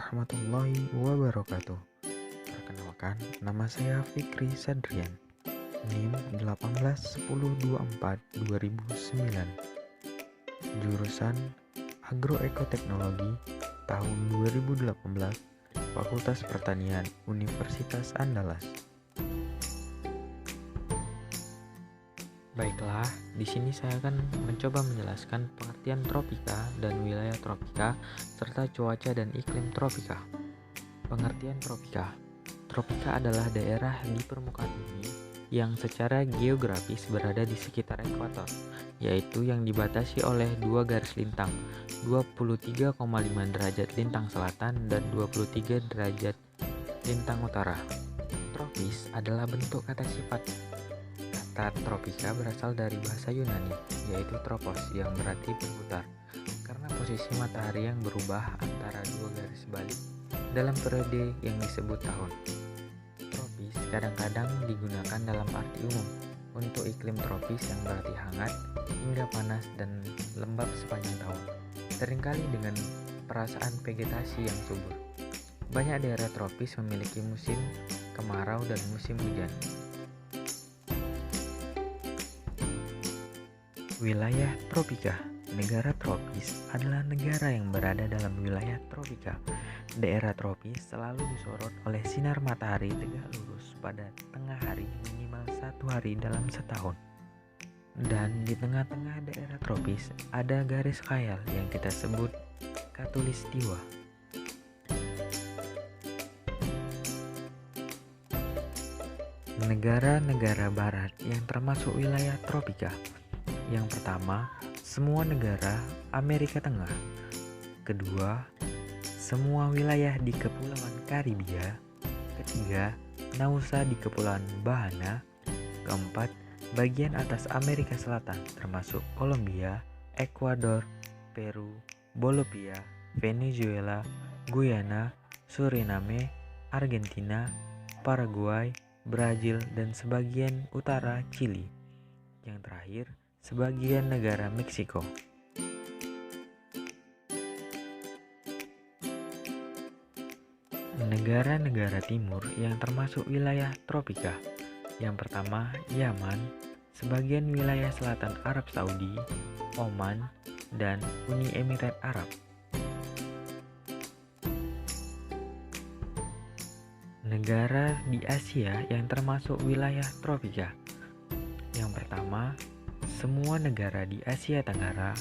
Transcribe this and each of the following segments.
warahmatullahi wabarakatuh. Perkenalkan, nama saya Fikri Sadrian, NIM 181024-2009, jurusan Agroekoteknologi tahun 2018, Fakultas Pertanian Universitas Andalas. Baiklah, di sini saya akan mencoba menjelaskan pengertian tropika dan wilayah tropika serta cuaca dan iklim tropika. Pengertian tropika. Tropika adalah daerah di permukaan bumi yang secara geografis berada di sekitar ekuator, yaitu yang dibatasi oleh dua garis lintang, 23,5 derajat lintang selatan dan 23 derajat lintang utara. Tropis adalah bentuk kata sifat. Kata tropika berasal dari bahasa Yunani, yaitu tropos yang berarti berputar, karena posisi matahari yang berubah antara dua garis balik dalam periode yang disebut tahun. Tropis kadang-kadang digunakan dalam arti umum untuk iklim tropis yang berarti hangat hingga panas dan lembab sepanjang tahun, seringkali dengan perasaan vegetasi yang subur. Banyak daerah tropis memiliki musim kemarau dan musim hujan. Wilayah tropika. Negara tropis adalah negara yang berada dalam wilayah tropika. Daerah tropis selalu disorot oleh sinar matahari tegak lurus pada tengah hari minimal 1 hari dalam setahun. Dan di tengah-tengah daerah tropis ada garis khayal yang kita sebut khatulistiwa. Negara-negara barat yang termasuk wilayah tropika. Yang pertama, semua negara Amerika Tengah. Kedua, semua wilayah di Kepulauan Karibia. Ketiga, Nusa di Kepulauan Bahana. Keempat, bagian atas Amerika Selatan termasuk Kolombia, Ekuador, Peru, Bolivia, Venezuela, Guyana, Suriname, Argentina, Paraguay, Brazil, dan sebagian utara Chili. Yang terakhir, sebagian negara Meksiko. Negara-negara timur yang termasuk wilayah tropika. Yang pertama, Yaman, sebagian wilayah selatan Arab Saudi, Oman, dan Uni Emirat Arab. Negara di Asia yang termasuk wilayah tropika. Yang pertama, semua negara di Asia Tenggara.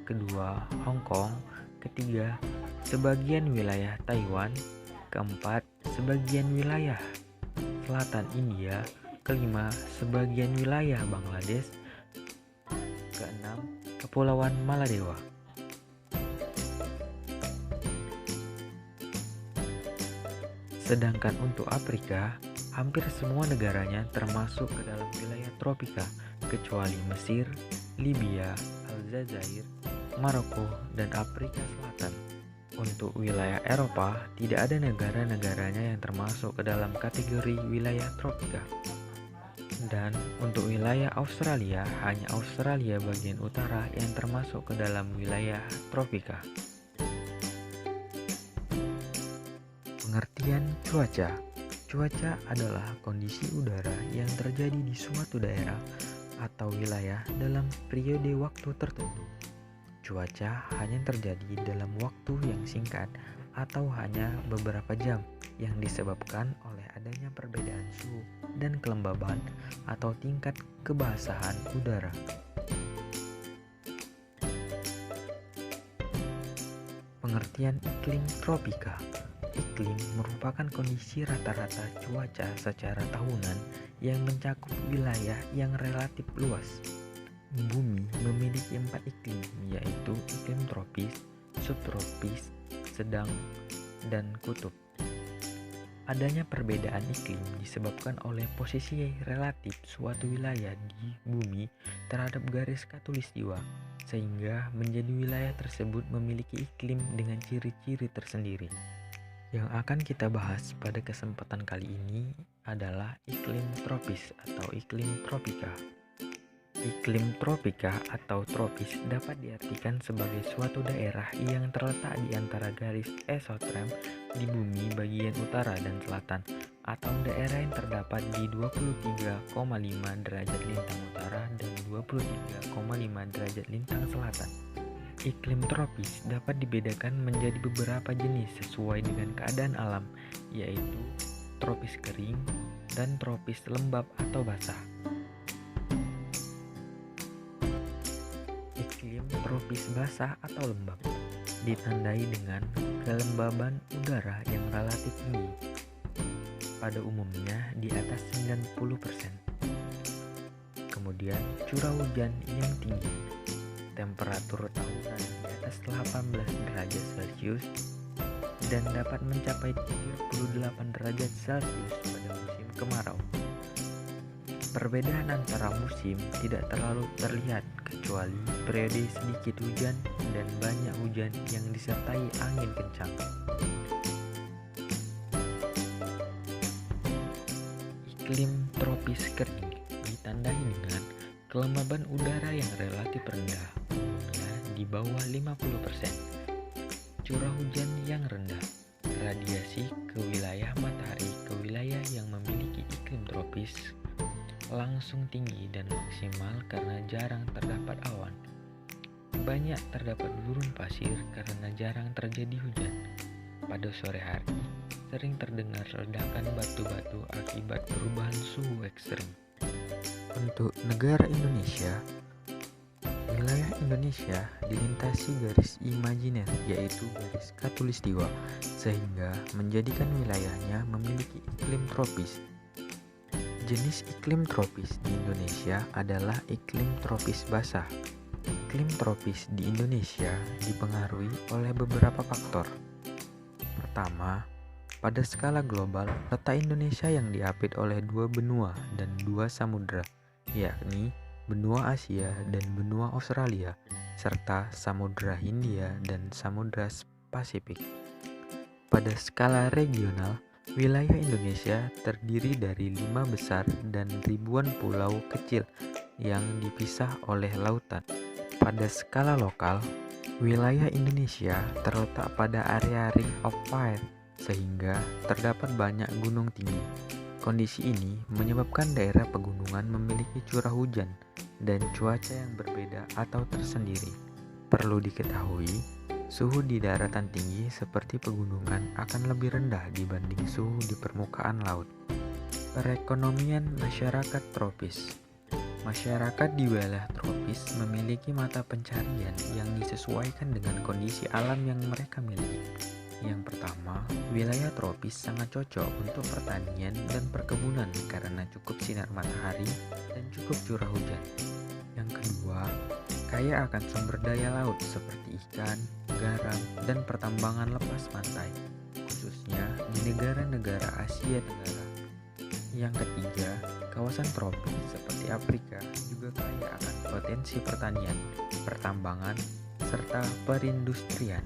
Kedua, Hong Kong. Ketiga, sebagian wilayah Taiwan. Keempat, sebagian wilayah selatan India. Kelima, sebagian wilayah Bangladesh. Keenam, Kepulauan Maladewa. Sedangkan untuk Afrika, hampir semua negaranya termasuk ke dalam wilayah tropika, kecuali Mesir, Libya, Aljazair, Maroko, dan Afrika Selatan. Untuk wilayah Eropa, tidak ada negara-negaranya yang termasuk ke dalam kategori wilayah tropika. Dan untuk wilayah Australia, hanya Australia bagian utara yang termasuk ke dalam wilayah tropika. Pengertian cuaca. Cuaca adalah kondisi udara yang terjadi di suatu daerah atau wilayah dalam periode waktu tertentu. Cuaca hanya terjadi dalam waktu yang singkat atau hanya beberapa jam yang disebabkan oleh adanya perbedaan suhu dan kelembaban atau tingkat kebasahan udara. Pengertian iklim tropika. Iklim merupakan kondisi rata-rata cuaca secara tahunan yang mencakup wilayah yang relatif luas. Bumi memiliki 4 iklim, yaitu iklim tropis, subtropis, sedang, dan kutub. Adanya perbedaan iklim disebabkan oleh posisi relatif suatu wilayah di bumi terhadap garis khatulistiwa, sehingga menjadi wilayah tersebut memiliki iklim dengan ciri-ciri tersendiri. Yang akan kita bahas pada kesempatan kali ini adalah iklim tropis atau iklim tropika. Iklim tropika atau tropis dapat diartikan sebagai suatu daerah yang terletak di antara garis eksoterm di bumi bagian utara dan selatan, atau daerah yang terdapat di 23,5 derajat lintang utara dan 23,5 derajat lintang selatan. Iklim tropis dapat dibedakan menjadi beberapa jenis sesuai dengan keadaan alam, yaitu tropis kering dan tropis lembab atau basah. Iklim tropis basah atau lembab ditandai dengan kelembaban udara yang relatif tinggi, pada umumnya di atas 90%. Kemudian curah hujan yang tinggi, temperatur tahunan di atas 18 derajat Celcius dan dapat mencapai 38 derajat Celcius pada musim kemarau. Perbedaan antara musim tidak terlalu terlihat kecuali periode sedikit hujan dan banyak hujan yang disertai angin kencang. Iklim tropis kering ditandai dengan kelembaban udara yang relatif rendah, umumnya di bawah 50%, curah hujan yang rendah, radiasi ke wilayah matahari ke wilayah yang memiliki iklim tropis langsung tinggi dan maksimal karena jarang terdapat awan. Banyak terdapat gurun pasir karena jarang terjadi hujan. Pada sore hari, sering terdengar ledakan batu-batu akibat perubahan suhu ekstrim. Untuk negara Indonesia, wilayah Indonesia dilintasi garis imajiner yaitu garis khatulistiwa, sehingga menjadikan wilayahnya memiliki iklim tropis. Jenis iklim tropis di Indonesia adalah iklim tropis basah. Iklim tropis di Indonesia dipengaruhi oleh beberapa faktor. Pertama, pada skala global, letak Indonesia yang diapit oleh 2 benua dan 2 samudra, yakni benua Asia dan benua Australia, serta Samudra Hindia dan Samudra Pasifik. Pada skala regional, wilayah Indonesia terdiri dari 5 besar dan ribuan pulau kecil yang dipisah oleh lautan. Pada skala lokal, wilayah Indonesia terletak pada area Ring of Fire sehingga terdapat banyak gunung tinggi. Kondisi ini menyebabkan daerah pegunungan memiliki curah hujan dan cuaca yang berbeda atau tersendiri. Perlu diketahui, suhu di daratan tinggi seperti pegunungan akan lebih rendah dibanding suhu di permukaan laut. Perekonomian masyarakat tropis. Masyarakat di wilayah tropis memiliki mata pencarian yang disesuaikan dengan kondisi alam yang mereka miliki. Yang pertama, wilayah tropis sangat cocok untuk pertanian dan perkebunan karena cukup sinar matahari dan cukup curah hujan. Yang kedua, kaya akan sumber daya laut seperti ikan, garam, dan pertambangan lepas pantai, khususnya di negara-negara Asia Tenggara. Yang ketiga, kawasan tropis seperti Afrika juga kaya akan potensi pertanian, pertambangan, serta perindustrian.